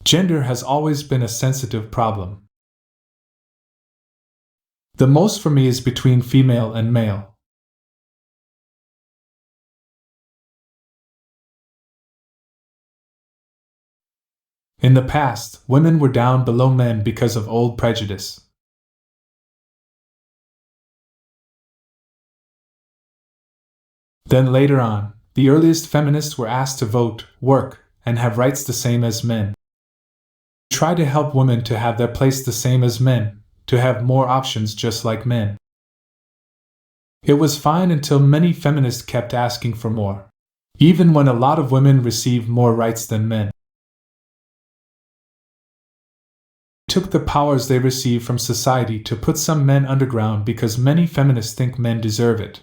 Gender has always been a sensitive problem. The most for me is between female and male. In the past, women were down below men because of old prejudice. Then later on, the earliest feminists were asked to vote, work, and have rights the same as men. Try to help women to have their place the same as men, to have more options just like men. It was fine until many feminists kept asking for more, even when a lot of women received more rights than men. Took the powers they receive from society to put some men underground because many feminists think men deserve it.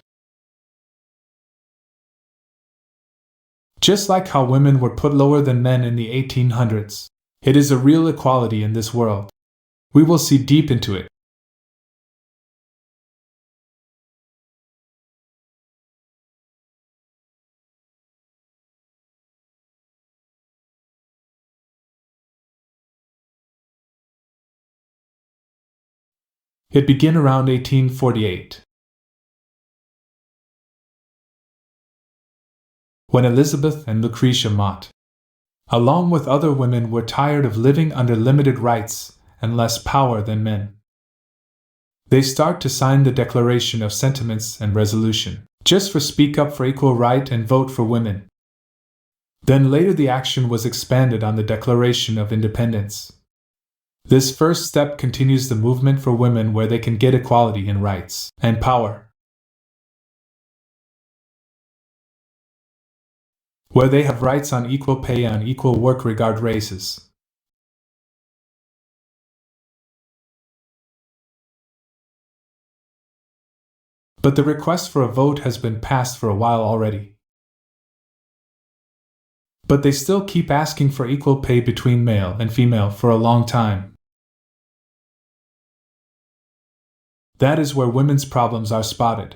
Just like how women were put lower than men in the 1800s, it is a real equality in this world. We will see deep into it. It began around 1848. When Elizabeth and Lucretia Mott, along with other women, were tired of living under limited rights and less power than men. They start to sign the Declaration of Sentiments and Resolution, just for speak up for equal right and vote for women. Then later the action was expanded on the Declaration of Independence. This first step continues the movement for women where they can get equality in rights and power, where they have rights on equal pay on equal work regard races. But the request for a vote has been passed for a while already. But they still keep asking for equal pay between male and female for a long time. That is where women's problems are spotted.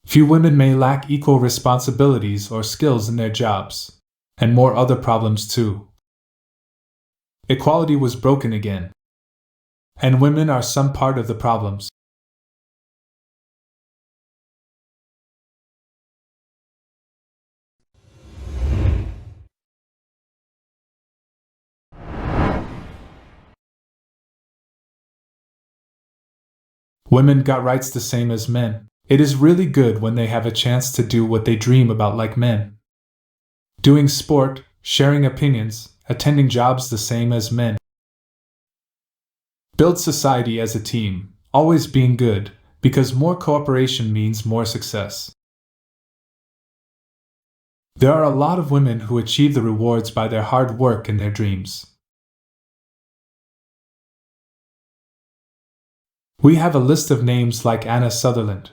Few women may lack equal responsibilities or skills in their jobs, and more other problems too. Equality was broken again, and women are some part of the problems. Women got rights the same as men. It is really good when they have a chance to do what they dream about like men. Doing sport, sharing opinions, attending jobs the same as men. Build society as a team, always being good, because more cooperation means more success. There are a lot of women who achieve the rewards by their hard work and their dreams. We have a list of names like Anna Sutherland,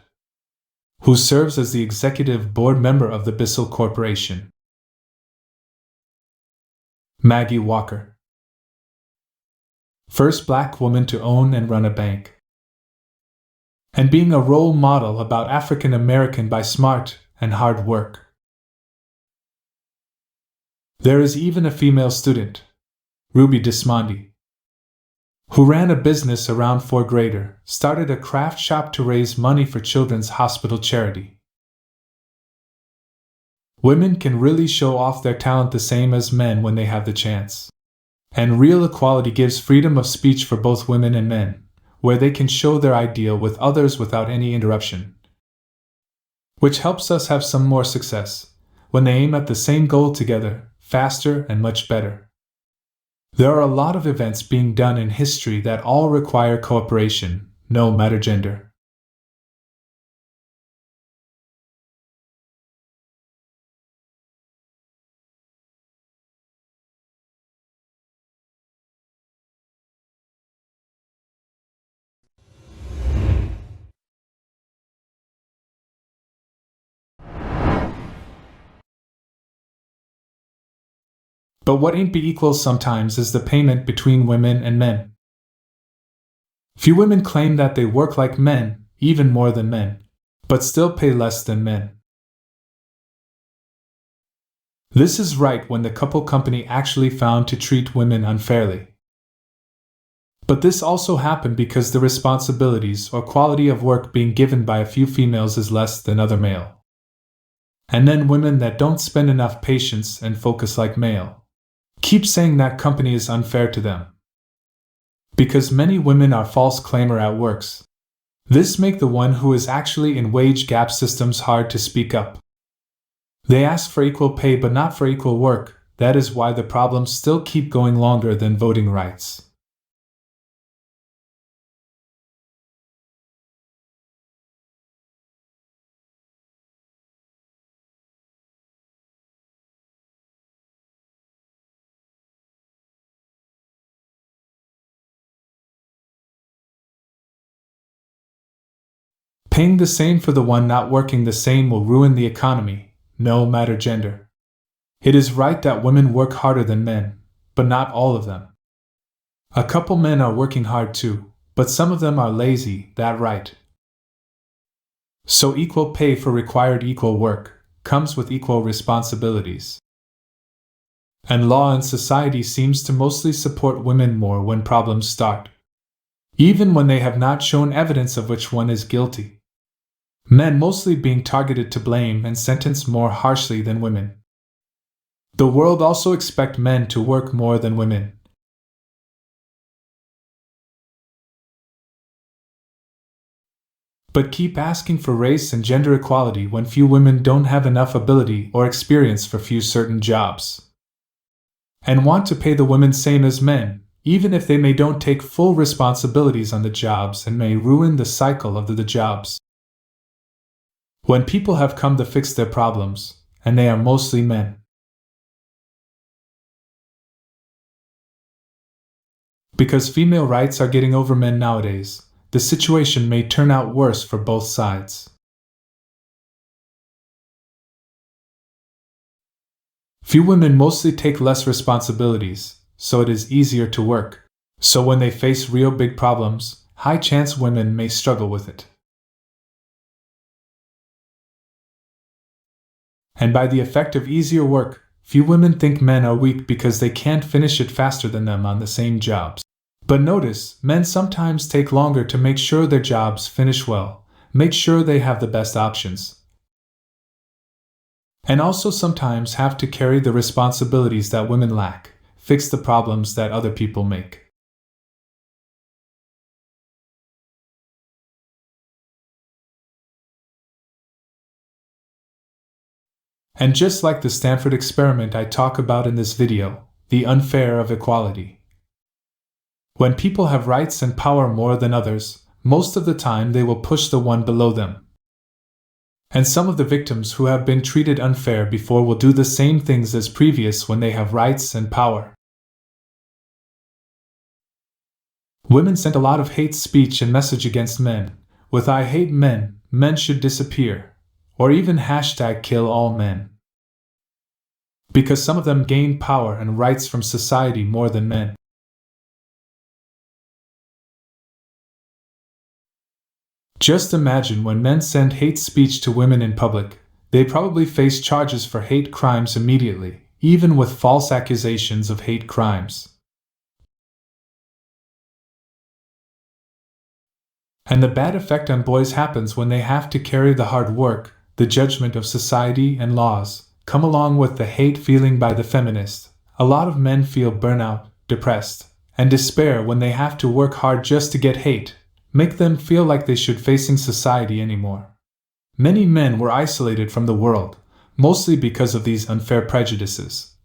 who serves as the executive board member of the Bissell Corporation. Maggie Walker, first black woman to own and run a bank, and being a role model about African American by smart and hard work. There is even a female student, Ruby Dismondy, who ran a business around 4th grader, started a craft shop to raise money for Children's Hospital charity. Women can really show off their talent the same as men when they have the chance. And real equality gives freedom of speech for both women and men, where they can show their ideal with others without any interruption. Which helps us have some more success, when they aim at the same goal together, faster and much better. There are a lot of events being done in history that all require cooperation, no matter gender. But what ain't be equal sometimes is the payment between women and men. Few women claim that they work like men, even more than men, but still pay less than men. This is right when the couple company actually found to treat women unfairly. But this also happened because the responsibilities or quality of work being given by a few females is less than other male. And then women that don't spend enough patience and focus like male keep saying that company is unfair to them. Because many women are false claimer at works. This make the one who is actually in wage gap systems hard to speak up. They ask for equal pay but not for equal work. That is why the problems still keep going longer than voting rights. Paying the same for the one not working the same will ruin the economy, no matter gender. It is right that women work harder than men, but not all of them. A couple men are working hard too, but some of them are lazy, that right. So equal pay for required equal work comes with equal responsibilities. And law and society seems to mostly support women more when problems start, even when they have not shown evidence of which one is guilty. Men mostly being targeted to blame and sentenced more harshly than women. The world also expects men to work more than women. But keep asking for race and gender equality when few women don't have enough ability or experience for few certain jobs. And want to pay the women same as men, even if they may don't take full responsibilities on the jobs and may ruin the cycle of the jobs. When people have come to fix their problems, and they are mostly men. Because female rights are getting over men nowadays, the situation may turn out worse for both sides. Few women mostly take less responsibilities, so it is easier to work. So when they face real big problems, high chance women may struggle with it. And by the effect of easier work, few women think men are weak because they can't finish it faster than them on the same jobs. But notice, men sometimes take longer to make sure their jobs finish well, make sure they have the best options. And also sometimes have to carry the responsibilities that women lack, fix the problems that other people make. And just like the Stanford experiment I talk about in this video, the unfair of equality. When people have rights and power more than others, most of the time they will push the one below them. And some of the victims who have been treated unfair before will do the same things as previous when they have rights and power. Women sent a lot of hate speech and message against men, with "I hate men, men should disappear," or even #KillAllMen. Because some of them gain power and rights from society more than men. Just imagine when men send hate speech to women in public, they probably face charges for hate crimes immediately, even with false accusations of hate crimes. And the bad effect on boys happens when they have to carry the hard work, the judgment of society and laws, come along with the hate feeling by the feminist. A lot of men feel burnout, depressed, and despair when they have to work hard just to get hate, make them feel like they should facing society anymore. Many men were isolated from the world, mostly because of these unfair prejudices.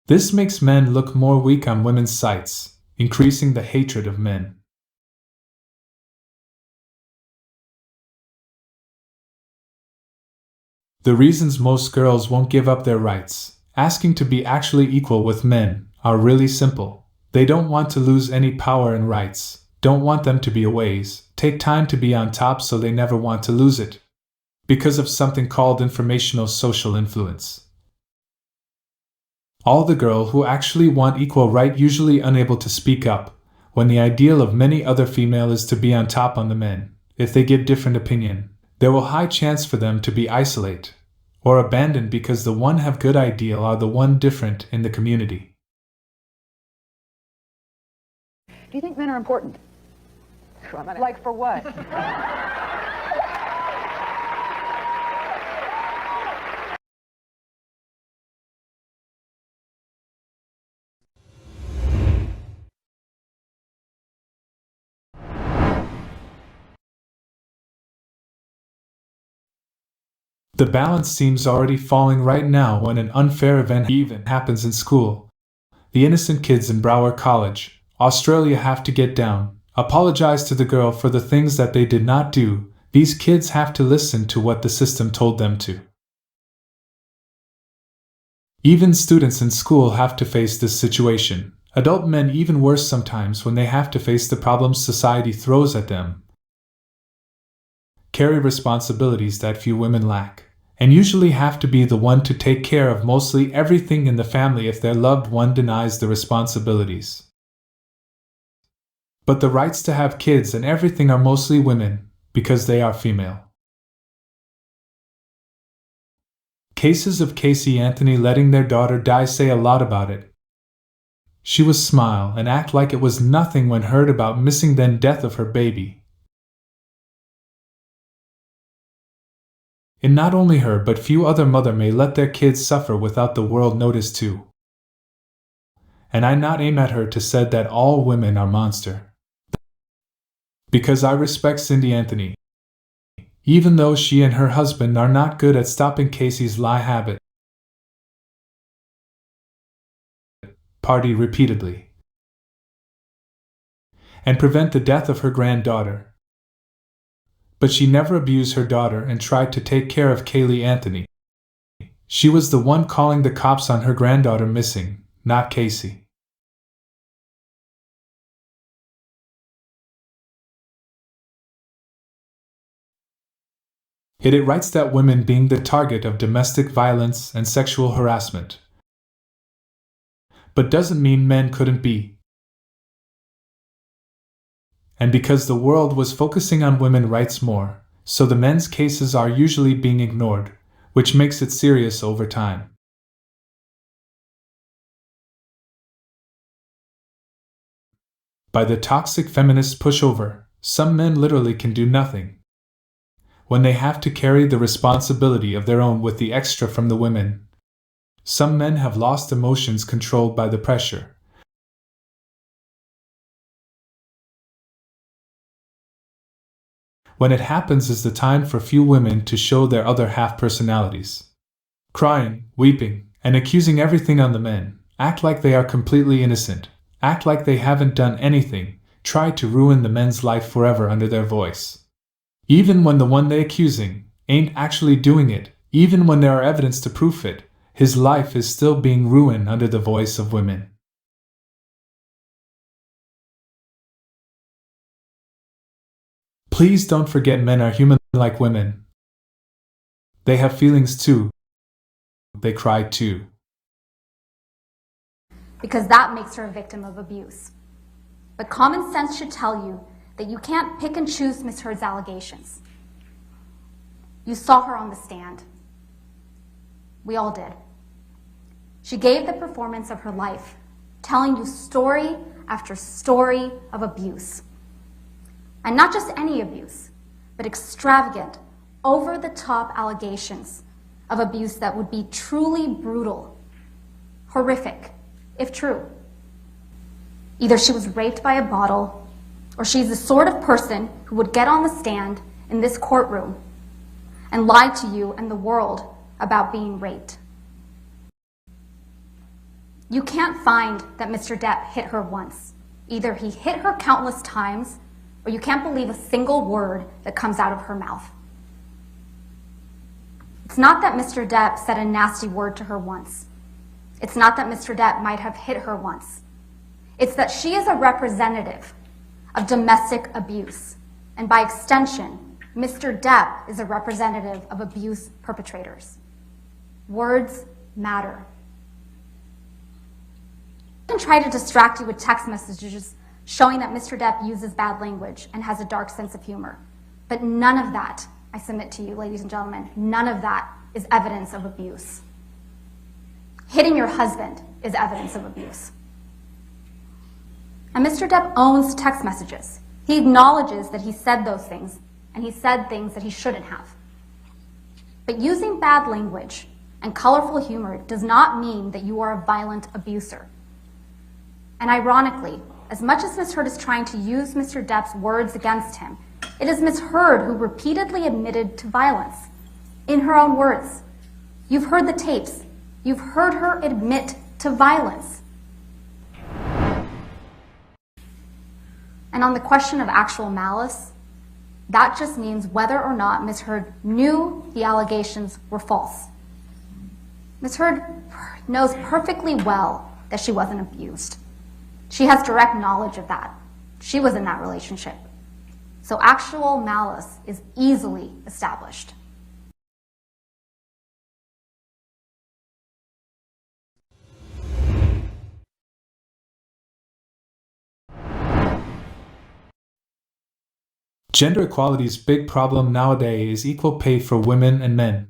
This makes men look more weak on women's sites, increasing the hatred of men. The reasons most girls won't give up their rights, asking to be actually equal with men, are really simple. They don't want to lose any power and rights, don't want them to be a ways, take time to be on top so they never want to lose it. Because of something called informational social influence. All the girls who actually want equal right usually unable to speak up, when the ideal of many other female is to be on top on the men. If they give different opinion, there will high chance for them to be isolated or abandoned because the one have good ideal are the one different in the community. Do you think men are important? Like for what? The balance seems already falling right now when an unfair event even happens in school. The innocent kids in Broward College, Australia have to get down, apologize to the girl for the things that they did not do. These kids have to listen to what the system told them to. Even students in school have to face this situation. Adult men even worse sometimes when they have to face the problems society throws at them. Carry responsibilities that few women lack, and usually have to be the one to take care of mostly everything in the family if their loved one denies the responsibilities. But the rights to have kids and everything are mostly women, because they are female. Cases of Casey Anthony letting their daughter die say a lot about it. She would smile and act like it was nothing when heard about missing then death of her baby. And not only her but few other mother may let their kids suffer without the world notice too. And I not aim at her to said that all women are monster. Because I respect Cindy Anthony, even though she and her husband are not good at stopping Casey's lie habit. Party repeatedly. And prevent the death of her granddaughter. But she never abused her daughter and tried to take care of Kaylee Anthony. She was the one calling the cops on her granddaughter missing, not Casey. It writes that women being the target of domestic violence and sexual harassment. But doesn't mean men couldn't be. And because the world was focusing on women's rights more, so the men's cases are usually being ignored, which makes it serious over time. By the toxic feminist pushover, some men literally can do nothing. When they have to carry the responsibility of their own with the extra from the women. Some men have lost emotions controlled by the pressure. When it happens is the time for few women to show their other half personalities. Crying, weeping, and accusing everything on the men, act like they are completely innocent, act like they haven't done anything, try to ruin the men's life forever under their voice. Even when the one they accusing ain't actually doing it, even when there are evidence to prove it, his life is still being ruined under the voice of women. Please don't forget men are human like women. They have feelings too. They cry too. Because that makes her a victim of abuse. But common sense should tell you that you can't pick and choose Ms. Heard's allegations. You saw her on the stand. We all did. She gave the performance of her life, telling you story after story of abuse. And not just any abuse, but extravagant, over-the-top allegations of abuse that would be truly brutal, horrific, if true. Either she was raped by a bottle, or she's the sort of person who would get on the stand in this courtroom and lie to you and the world about being raped. You can't find that Mr. Depp hit her once. Either he hit her countless times, or you can't believe a single word that comes out of her mouth. It's not that Mr. Depp said a nasty word to her once. It's not that Mr. Depp might have hit her once. It's that she is a representative of domestic abuse, and by extension, Mr. Depp is a representative of abuse perpetrators. Words matter. I can try to distract you with text messages showing that Mr. Depp uses bad language and has a dark sense of humor. But none of that I submit to you, ladies and gentlemen, none of that is evidence of abuse. Hitting your husband is evidence of abuse. And Mr. Depp owns text messages. He acknowledges that he said those things, and he said things that he shouldn't have. But using bad language and colorful humor does not mean that you are a violent abuser. And ironically, as much as Ms. Heard is trying to use Mr. Depp's words against him, it is Ms. Heard who repeatedly admitted to violence. In her own words, you've heard the tapes. You've heard her admit to violence. And on the question of actual malice, that just means whether or not Ms. Heard knew the allegations were false. Ms. Heard knows perfectly well that she wasn't abused. She has direct knowledge of that. She was in that relationship. So actual malice is easily established. Gender equality's big problem nowadays is equal pay for women and men.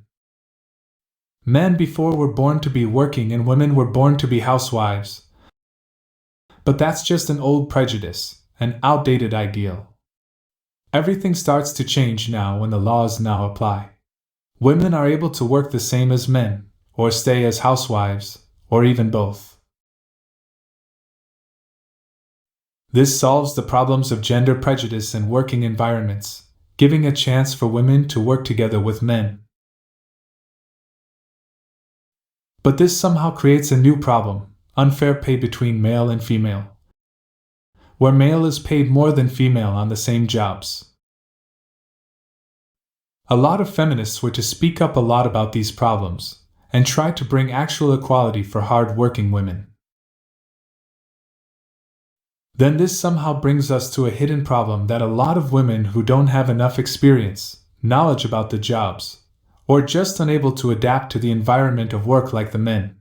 Men before were born to be working and women were born to be housewives. But that's just an old prejudice, an outdated ideal. Everything starts to change now when the laws now apply. Women are able to work the same as men, or stay as housewives, or even both. This solves the problems of gender prejudice in working environments, giving a chance for women to work together with men. But this somehow creates a new problem, unfair pay between male and female, where male is paid more than female on the same jobs. A lot of feminists were to speak up a lot about these problems, and try to bring actual equality for hard-working women. Then this somehow brings us to a hidden problem that a lot of women who don't have enough experience, knowledge about the jobs, or just unable to adapt to the environment of work like the men.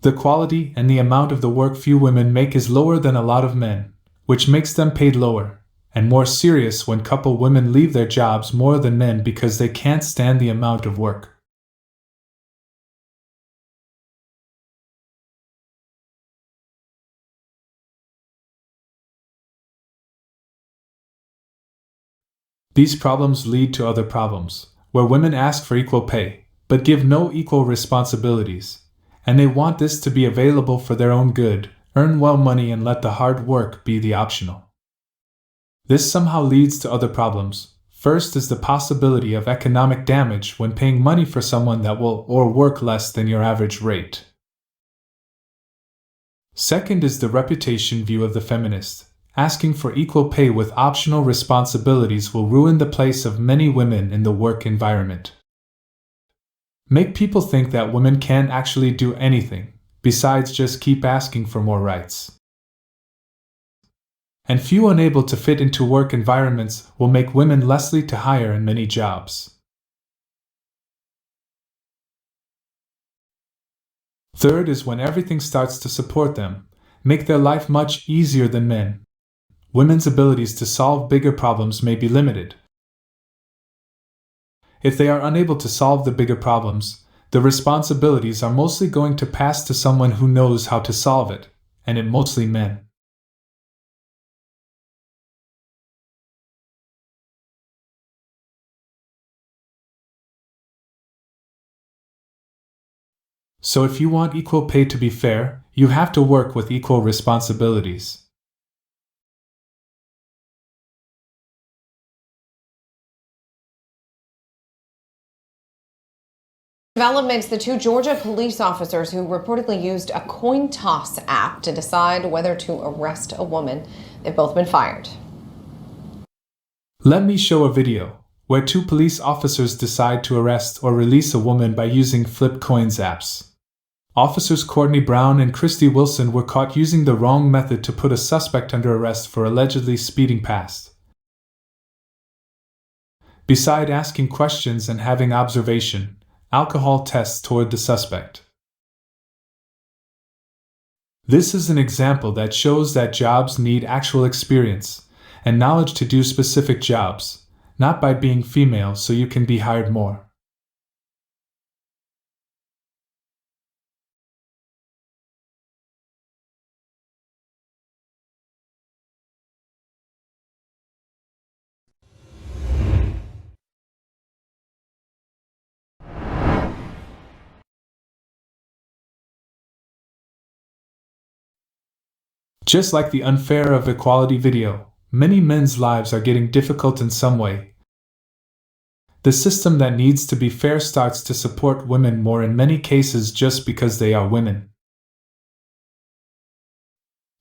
The quality and the amount of the work few women make is lower than a lot of men, which makes them paid lower, and more serious when couple women leave their jobs more than men because they can't stand the amount of work. These problems lead to other problems, where women ask for equal pay, but give no equal responsibilities, and they want this to be available for their own good, earn well money and let the hard work be the optional. This somehow leads to other problems. First is the possibility of economic damage when paying money for someone that will or work less than your average rate. Second is the reputation view of the feminist. Asking for equal pay with optional responsibilities will ruin the place of many women in the work environment. Make people think that women can't actually do anything, besides just keep asking for more rights. And few unable to fit into work environments will make women less likely to hire in many jobs. Third is when everything starts to support them, make their life much easier than men. Women's abilities to solve bigger problems may be limited. If they are unable to solve the bigger problems, the responsibilities are mostly going to pass to someone who knows how to solve it, and it mostly men. So if you want equal pay to be fair, you have to work with equal responsibilities. Developments: the two Georgia police officers who reportedly used a coin toss app to decide whether to arrest a woman, they've both been fired. Let me show a video where two police officers decide to arrest or release a woman by using flip coins apps. Officers Courtney Brown and Christy Wilson were caught using the wrong method to put a suspect under arrest for allegedly speeding past. Beside asking questions and having observation, alcohol tests toward the suspect. This is an example that shows that jobs need actual experience, and knowledge to do specific jobs, not by being female so you can be hired more. Just like the unfair of equality video, many men's lives are getting difficult in some way. The system that needs to be fair starts to support women more in many cases just because they are women.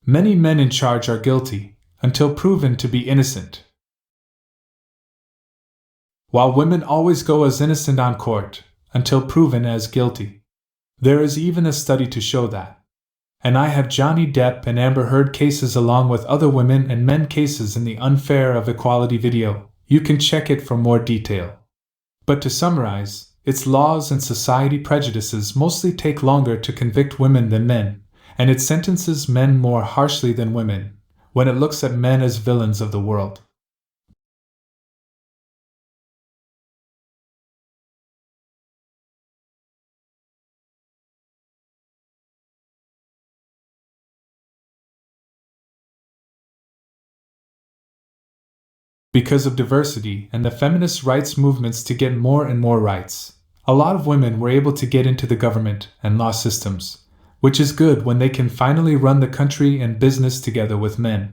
Many men in charge are guilty, until proven to be innocent. While women always go as innocent on court, until proven as guilty. There is even a study to show that. And I have Johnny Depp and Amber Heard cases along with other women and men cases in the unfair of equality video. You can check it for more detail. But to summarize, its laws and society prejudices mostly take longer to convict women than men, and it sentences men more harshly than women, when it looks at men as villains of the world. Because of diversity and the feminist rights movements to get more and more rights, a lot of women were able to get into the government and law systems, which is good when they can finally run the country and business together with men.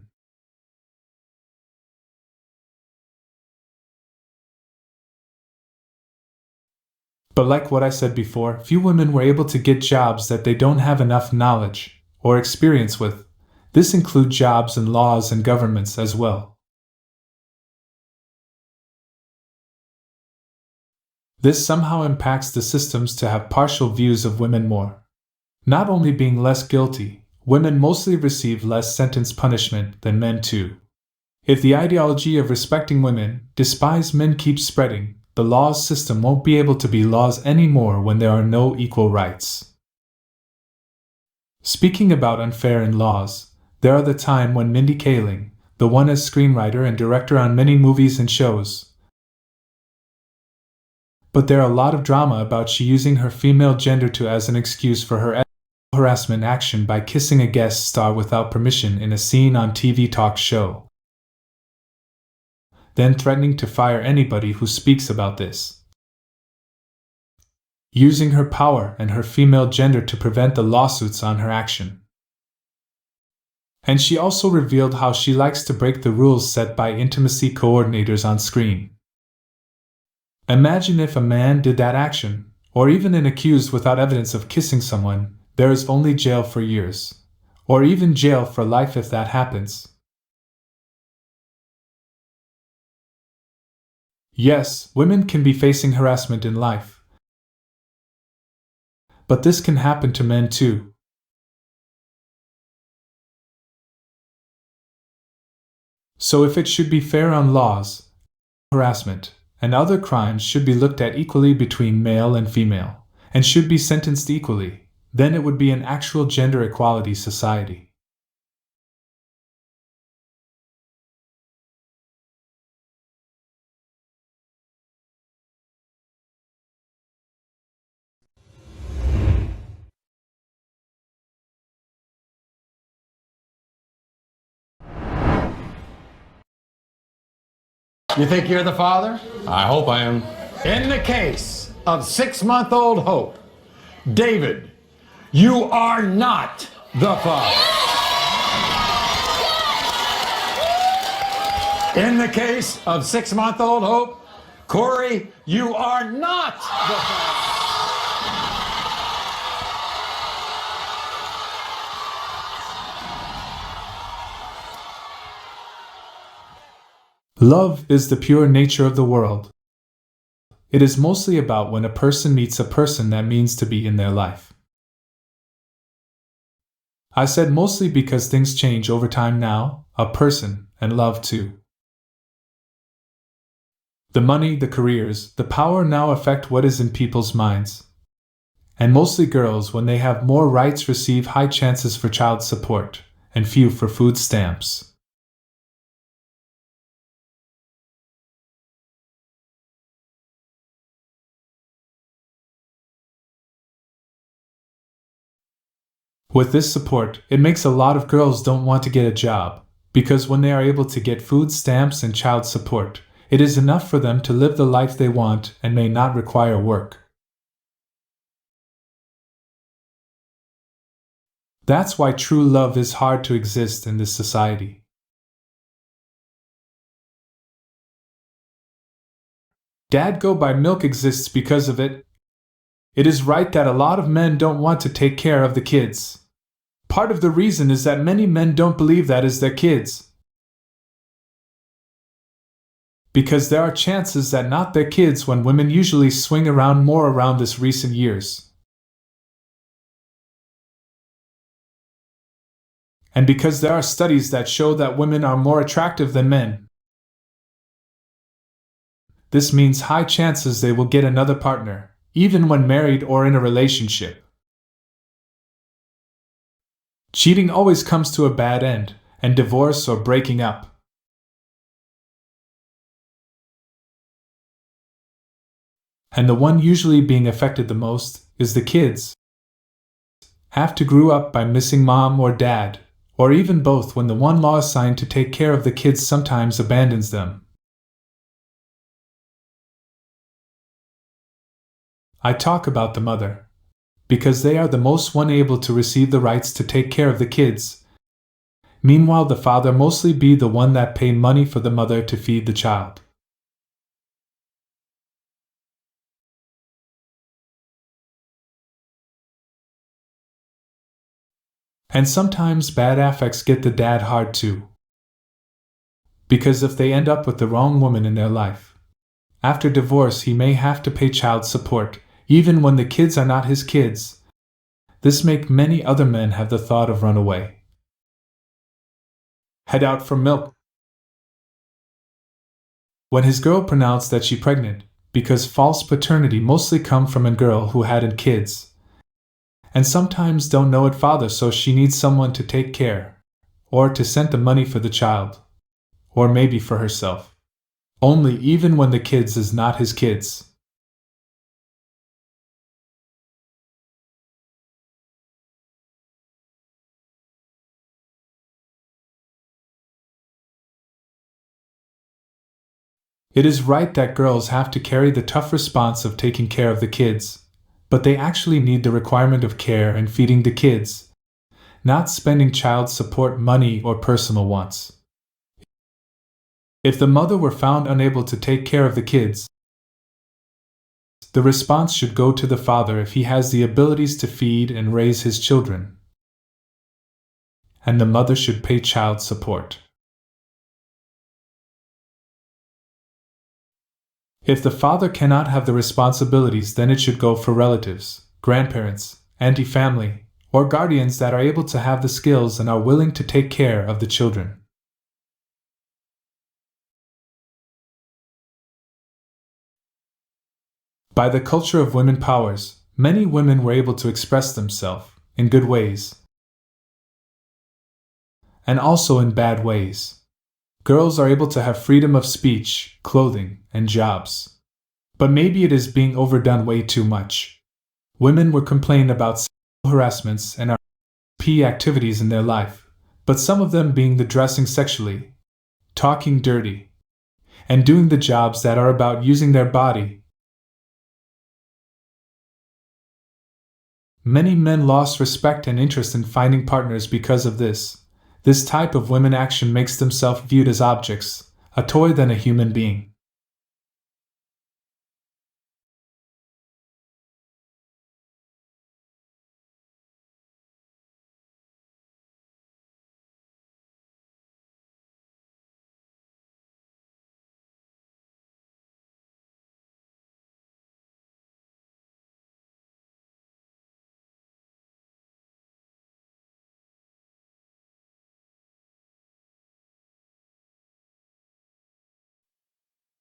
But like what I said before, few women were able to get jobs that they don't have enough knowledge or experience with. This includes jobs and laws and governments as well. This somehow impacts the systems to have partial views of women more. Not only being less guilty, women mostly receive less sentence punishment than men too. If the ideology of respecting women, despise men keeps spreading, the laws system won't be able to be laws anymore when there are no equal rights. Speaking about unfair in laws, there are the time when Mindy Kaling, the one as screenwriter and director on many movies and shows, but there are a lot of drama about she using her female gender to as an excuse for her harassment action by kissing a guest star without permission in a scene on TV talk show, then threatening to fire anybody who speaks about this. Using her power and her female gender to prevent the lawsuits on her action. And she also revealed how she likes to break the rules set by intimacy coordinators on screen. Imagine if a man did that action, or even an accused without evidence of kissing someone, there is only jail for years, or even jail for life if that happens. Yes, women can be facing harassment in life, but this can happen to men too. So if it should be fair on laws, harassment and other crimes should be looked at equally between male and female, and should be sentenced equally, then it would be an actual gender equality society. You think you're the father? I hope I am. In the case of 6-month-old Hope, David, you are not the father. In the case of 6-month-old Hope, Corey, you are not the father. Love is the pure nature of the world. It is mostly about when a person meets a person that means to be in their life. I said mostly because things change over time now, a person, and love too. The money, the careers, the power now affect what is in people's minds. And mostly girls, when they have more rights, receive high chances for child support, and few for food stamps. With this support, it makes a lot of girls don't want to get a job, because when they are able to get food stamps and child support, it is enough for them to live the life they want and may not require work. That's why true love is hard to exist in this society. Dad Go Buy Milk exists because of it. It is right that a lot of men don't want to take care of the kids. Part of the reason is that many men don't believe that is their kids. Because there are chances that not their kids when women usually swing around more around this recent years. And because there are studies that show that women are more attractive than men. This means high chances they will get another partner, even when married or in a relationship. Cheating always comes to a bad end, and divorce or breaking up. And the one usually being affected the most is the kids. Have to grow up by missing mom or dad, or even both when the one law assigned to take care of the kids sometimes abandons them. I talk about the mother, because they are the most one able to receive the rights to take care of the kids. Meanwhile, the father mostly be the one that pay money for the mother to feed the child. And sometimes bad affects get the dad hard too. Because if they end up with the wrong woman in their life, after divorce he may have to pay child support, even when the kids are not his kids. This make many other men have the thought of run away. Head out for milk. When his girl pronounced that she pregnant, because false paternity mostly come from a girl who hadn't kids. And sometimes don't know it father, so she needs someone to take care, or to send the money for the child, or maybe for herself. Only even when the kids is not his kids. It is right that girls have to carry the tough response of taking care of the kids. But they actually need the requirement of care and feeding the kids, not spending child support money or personal wants. If the mother were found unable to take care of the kids, the response should go to the father if he has the abilities to feed and raise his children. And the mother should pay child support. If the father cannot have the responsibilities, then it should go for relatives, grandparents, auntie family, or guardians that are able to have the skills and are willing to take care of the children. By the culture of women powers, many women were able to express themselves in good ways, and also in bad ways. Girls are able to have freedom of speech, clothing, and jobs. But maybe it is being overdone way too much. Women were complaining about sexual harassments and RP activities in their life, but some of them being the dressing sexually, talking dirty, and doing the jobs that are about using their body. Many men lost respect and interest in finding partners because of this. This type of women action makes themselves viewed as objects, a toy than a human being.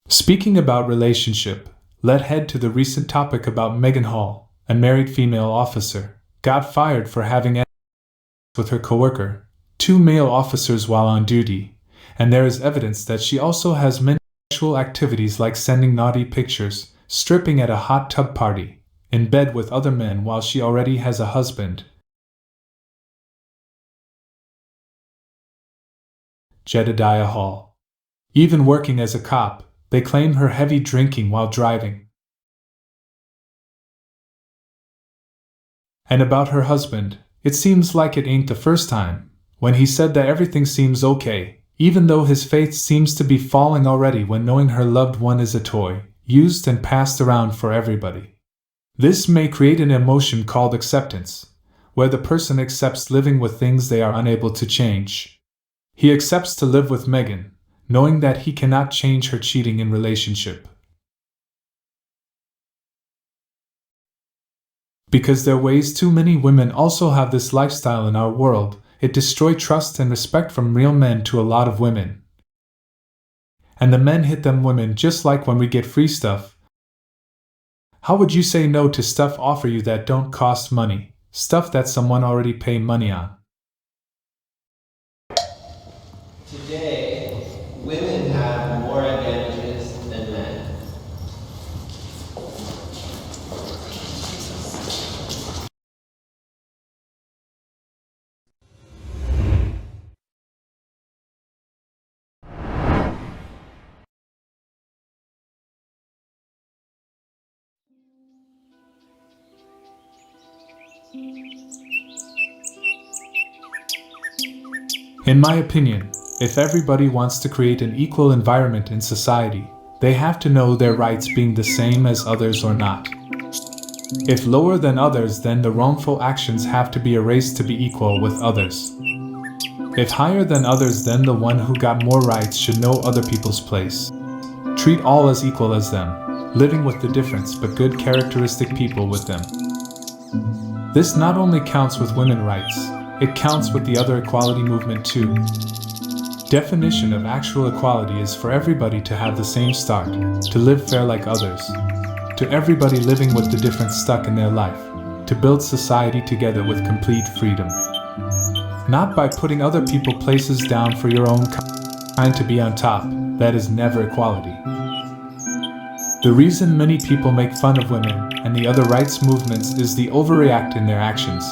Speaking about relationship, let's head to the recent topic about Megan Hall, a married female officer, got fired for having with her coworker, 2 male officers while on duty, and there is evidence that she also has many sexual activities like sending naughty pictures, stripping at a hot tub party, in bed with other men while she already has a husband, Jedediah Hall. Even working as a cop, they claim her heavy drinking while driving. And about her husband, it seems like it ain't the first time, when he said that everything seems okay, even though his faith seems to be falling already when knowing her loved one is a toy, used and passed around for everybody. This may create an emotion called acceptance, where the person accepts living with things they are unable to change. He accepts to live with Megan, knowing that he cannot change her cheating in relationship. Because there are ways too many women also have this lifestyle in our world, it destroys trust and respect from real men to a lot of women. And the men hit them women just like when we get free stuff. How would you say no to stuff offer you that don't cost money, stuff that someone already pay money on? Today, women have more advantages than men. In my opinion, if everybody wants to create an equal environment in society, they have to know their rights being the same as others or not. If lower than others, then the wrongful actions have to be erased to be equal with others. If higher than others, then the one who got more rights should know other people's place. Treat all as equal as them, living with the difference but good characteristic people with them. This not only counts with women's rights, it counts with the other equality movement too. Definition of actual equality is for everybody to have the same start, to live fair like others, to everybody living with the difference stuck in their life, to build society together with complete freedom. Not by putting other people places down for your own kind to be on top, that is never equality. The reason many people make fun of women and the other rights movements is the overreact in their actions.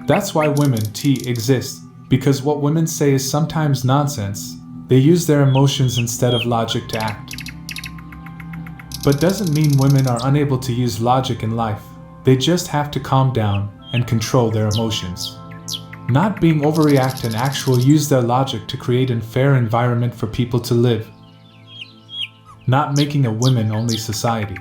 That's why women exist, because what women say is sometimes nonsense. They use their emotions instead of logic to act. But doesn't mean women are unable to use logic in life. They just have to calm down and control their emotions. Not being overreact and actually use their logic to create a fair environment for people to live. Not making a women-only society.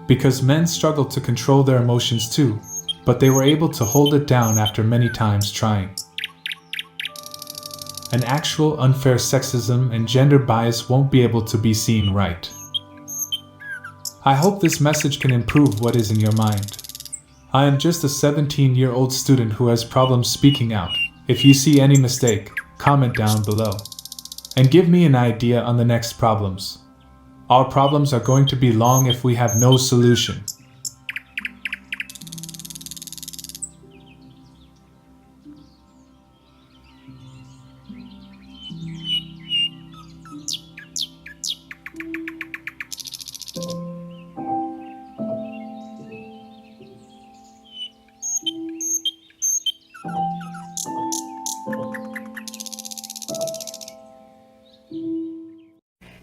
Because men struggle to control their emotions too, but they were able to hold it down after many times trying. An actual unfair sexism and gender bias won't be able to be seen right. I hope this message can improve what is in your mind. I am just a 17-year-old student who has problems speaking out. If you see any mistake, comment down below. And give me an idea on the next problems. Our problems are going to be long if we have no solution.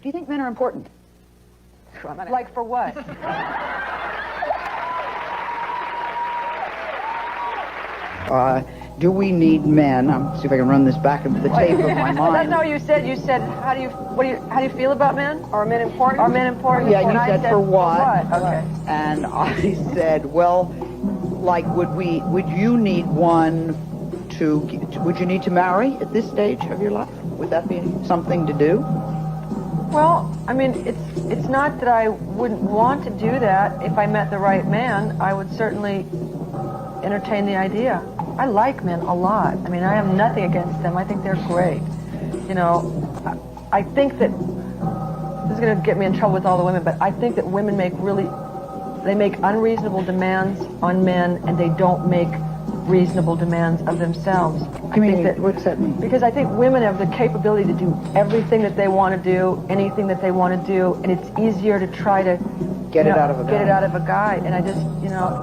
Do you think men are important? Like for what? Do we need men? I'll see if I can run this back into the tape of my mind. That's not what you said. You said, how do you feel about men? Are men important? Are men important? Yeah, And you I said for what? Okay. And I said, well, like, would you need one would you need to marry at this stage of your life? Would that be something to do? Well, I mean, it's not that I wouldn't want to do that. If I met the right man, I would certainly entertain the idea. I like men a lot. I mean, I have nothing against them. I think they're great. You know, I think that, this is going to get me in trouble with all the women, but I think that women make unreasonable demands on men, and they don't make reasonable demands of themselves. What's that mean? Because I think women have the capability to do everything that they want to do, anything that they want to do, and it's easier to try to Get it out of a guy. And I just, you know.